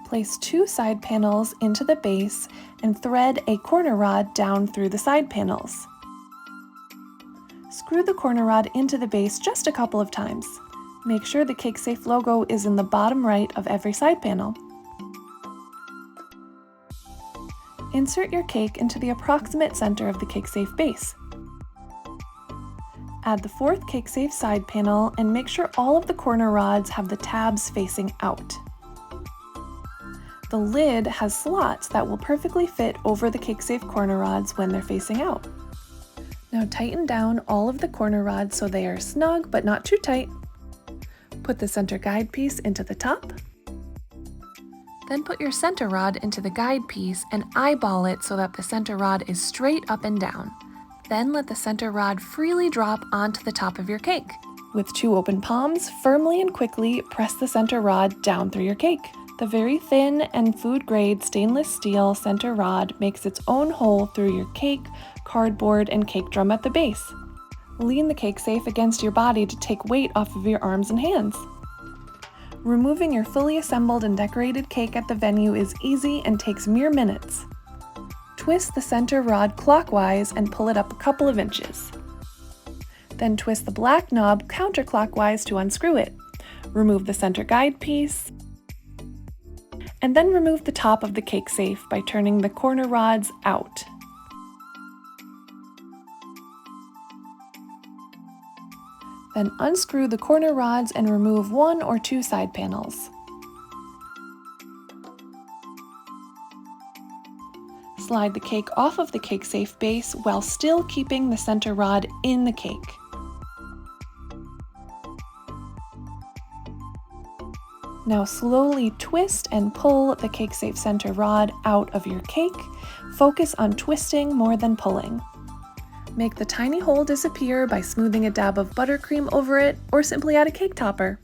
Place 2 side panels into the base and thread a corner rod down through the side panels. Screw the corner rod into the base just a couple of times. Make sure the CakeSafe logo is in the bottom right of every side panel. Insert your cake into the approximate center of the CakeSafe base. Add the 4th CakeSafe side panel and make sure all of the corner rods have the tabs facing out. The lid has slots that will perfectly fit over the CakeSafe corner rods when they're facing out. Now tighten down all of the corner rods so they are snug but not too tight. Put the center guide piece into the top. Then put your center rod into the guide piece and eyeball it so that the center rod is straight up and down. Then let the center rod freely drop onto the top of your cake. With 2 open palms, firmly and quickly press the center rod down through your cake. The very thin and food-grade stainless steel center rod makes its own hole through your cake, cardboard, and cake drum at the base. Lean the CakeSafe against your body to take weight off of your arms and hands. Removing your fully assembled and decorated cake at the venue is easy and takes mere minutes. Twist the center rod clockwise and pull it up a couple of inches. Then twist the black knob counterclockwise to unscrew it. Remove the center guide piece, and then remove the top of the CakeSafe by turning the corner rods out. Then unscrew the corner rods and remove 1 or 2 side panels. Slide the cake off of the CakeSafe base while still keeping the center rod in the cake. Now slowly twist and pull the CakeSafe center rod out of your cake. Focus on twisting more than pulling. Make the tiny hole disappear by smoothing a dab of buttercream over it or simply add a cake topper.